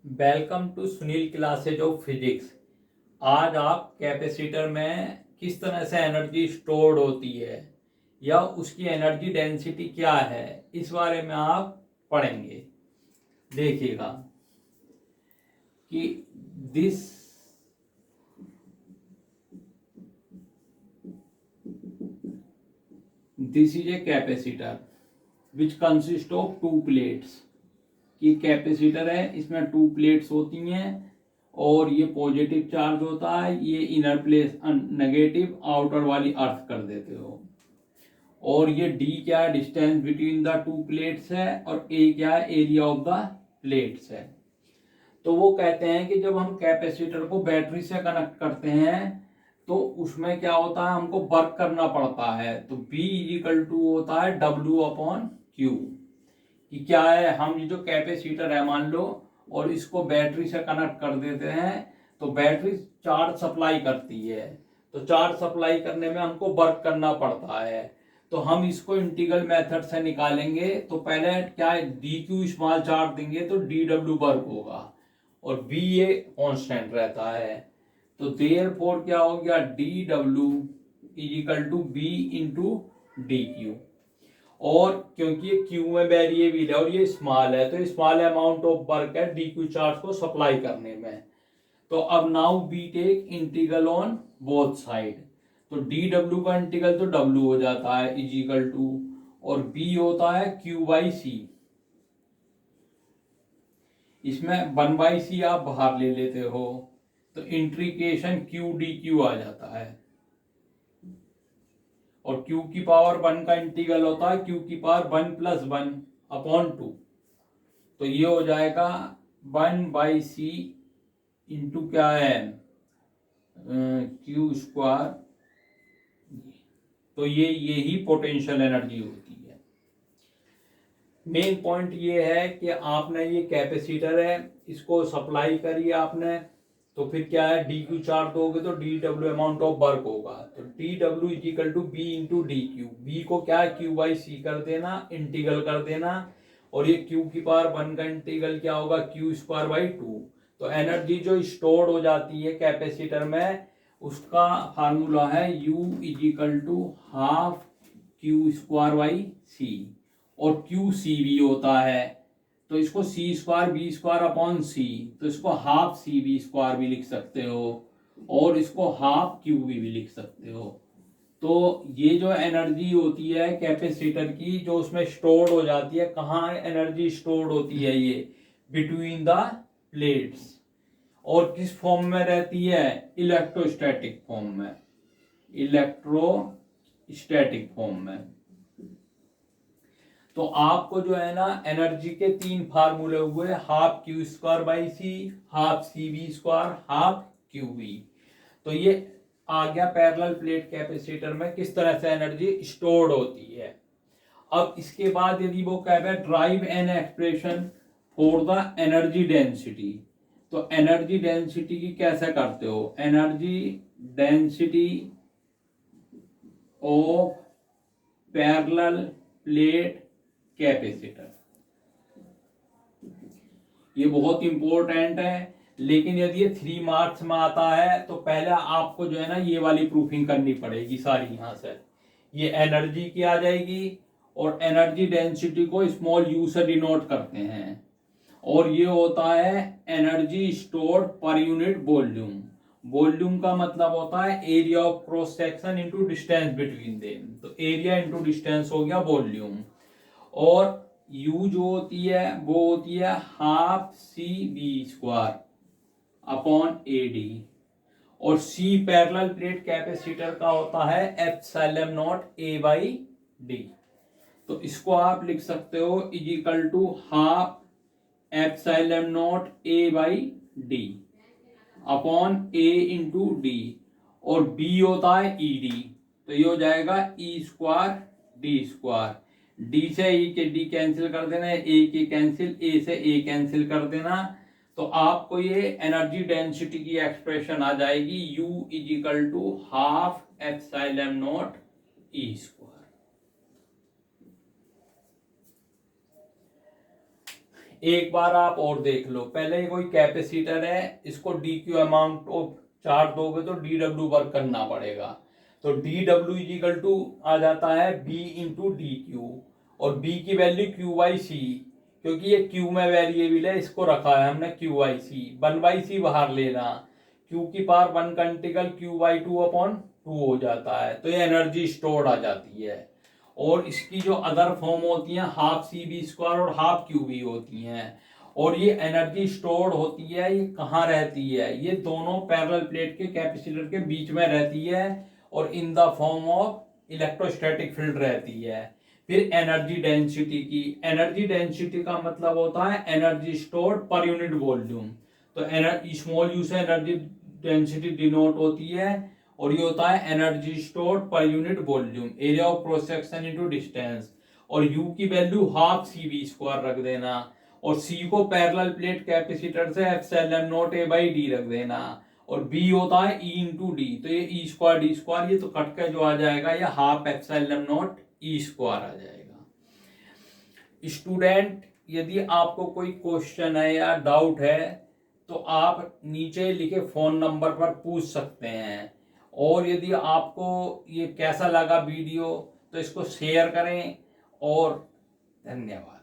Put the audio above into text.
Welcome to Sunil classes of physics. आज आप capacitor में किस तरह से एनर्जी स्टोर्ड होती है या उसकी एनर्जी डेंसिटी क्या है, इस बारे में आप पढ़ेंगे। देखिएगा कि this is a capacitor which consist of to plates. कि कैपेसिटर है, इसमें टू प्लेट्स होती हैं और ये पॉजिटिव चार्ज होता है, ये इनर प्लेस नेगेटिव, आउटर वाली अर्थ कर देते हो। और ये डी क्या है, distance between the two plates है, और ए क्या है, एरिया ऑफ द प्लेट्स है। तो वो कहते हैं कि जब हम कैपेसिटर को बैटरी से कनेक्ट करते हैं तो उसमें क्या होता है, हमको वर्क करना पड़ता है। तो B इक्वल टू होता है W/Q। कि क्या है, हम ये जो कैपेसिटर है मान लो और इसको बैटरी से कनेक्ट कर देते हैं, तो बैटरी चार्ज सप्लाई करती है। तो चार्ज सप्लाई करने में हमको वर्क करना पड़ता है। तो हम इसको इंटीग्रल मेथड से निकालेंगे। तो पहले क्या है, dq स्मॉल चार्ज देंगे तो dw वर्क होगा और b ये कांस्टेंट रहता है। तो देयरफॉर क्या हो गया, dw equal to b into dq। और क्योंकि ये क्यू में वेरिएबल है और ये स्मॉल है, तो स्मॉल अमाउंट ऑफ वर्क है dq चार्ज को सप्लाई करने में। तो अब now we take integral on both side. तो dw का इंटीग्रल तो w हो जाता है इज इक्वल टू, और b होता है q/c। इसमें 1/c आप बाहर ले लेते हो, तो इंट्रीकेशन q dq आ जाता है। और q की पावर 1 का इंटीग्रल होता है q की पावर 1 + 1/2। तो ये हो जाएगा 1/c इंटू क्या है, q²। तो ये यही पोटेंशियल एनर्जी होती है। मेन पॉइंट ये है कि आपने ये कैपेसिटर है, इसको सप्लाई करी आपने, तो फिर क्या है, dq चार्ज दोगे तो dw अमाउंट ऑफ वर्क होगा। तो dw equal to b into dq। b को क्या है, q/c कर देना, इंटीग्रल कर देना, और ये q की पावर 1 का इंटीग्रल क्या होगा, q²/2। तो एनर्जी जो स्टोर्ड हो जाती है कैपेसिटर में, उसका फार्मूला है u equal to half q²/c। और QCV होता है, तो इसको c²v²/c, तो इसको हाफ CV² भी लिख सकते हो और इसको हाफ QV भी लिख सकते हो। तो ये जो एनर्जी होती है कैपेसिटर की, जो उसमें स्टोर्ड हो जाती है, कहाँ एनर्जी स्टोर्ड होती है, ये बिटवीन द प्लेट्स। और किस फॉर्म में रहती है, इलेक्ट्रोस्टैटिक फॉर्म में, इलेक्ट्रोस्टैटिक फॉर्म में। तो आपको जो है ना, एनर्जी के 3 फार्मूले हुए, half q²/c, half cv², half qv। तो ये आ गया पैरेलल प्लेट कैपेसिटर में किस तरह से एनर्जी स्टोर्ड होती है। अब इसके बाद यदि वो कह drive an expression for the energy density, तो एनर्जी डेंसिटी की कैसे करते हो, energy density of parallel plate capacitor. ये बहुत इंपॉर्टेंट है, लेकिन यदि ये 3 मार्क्स में आता है तो पहले आपको जो है ना, ये वाली प्रूफिंग करनी पड़ेगी सारी। यहां से ये एनर्जी की आ जाएगी, और एनर्जी डेंसिटी को स्मॉल यू से डिनोट करते हैं, और ये होता है energy stored per unit volume. Volume का मतलब होता है area of cross section into distance between them. तो एरिया इंटू डिस्टेंस हो गया वॉल्यूम। और U जो होती है वो होती है हाफ CV²/AD। और C पैरेलल प्लेट कैपेसिटर का होता है ε0A/d। तो इसको आप लिख सकते हो is equal to half ε0A/d upon A into D. और B होता है ED, तो ये हो जाएगा E²D²। डी से ई के डी कैंसिल कर देना, ए के कैंसिल, ए से ए कैंसिल कर देना। तो आपको ये एनर्जी डेंसिटी की एक्सप्रेशन आ जाएगी, U is equal to half ε0E²। एक बार आप और देख लो, पहले ये कोई कैपेसिटर है, इसको D Q amount of charge दोगे तो डी डब्ल्यू वर्क करना पड़ेगा। तो डी डब्ल्यू इजिकल टू आ जाता है बी इंटू डी क्यू, और बी की वैल्यू क्यू बाई सी, क्योंकि ये क्यू में वेरिएबल है, इसको रखा है हमने क्यू बाई सी, 1/c बाहर लेना, क्यू की पावर 1 का इंटीग्रल क्यू बाई 2/2 हो जाता है, तो ये एनर्जी स्टोर्ड आ जाती है। और इसकी जो अदर फॉर्म होती हैं हाफ सी बी स्क्वायर और हाफ क्यू बी होती हैं। और ये एनर्जी स्टोर्ड होती है, ये कहाँ रहती है, ये दोनों पैरेलल प्लेट के कैपेसिटर के बीच में रहती है, और in the form of electrostatic field रहती है। फिर एनर्जी डेंसिटी की, एनर्जी डेंसिटी का मतलब होता है energy stored per unit volume. तो स्मॉल यू से एनर्जी डेंसिटी डिनोट होती है, और ये होता है energy stored per unit volume, area of cross section into distance. और यू की value half C V square रख देना, और सी को पैरेलल प्लेट कैपेसिटर से epsilon not a by D रख देना, और बी होता है ई इंटू डी, तो ये ई स्क्वायर डी स्क्वायर ये तो कट के जो आ जाएगा ये half epsilon not E square आ जाएगा। स्टूडेंट, यदि आपको कोई क्वेश्चन है या डाउट है तो आप नीचे लिखे फोन नंबर पर पूछ सकते हैं। और यदि आपको ये कैसा लगा वीडियो तो इसको शेयर करें, और धन्यवाद।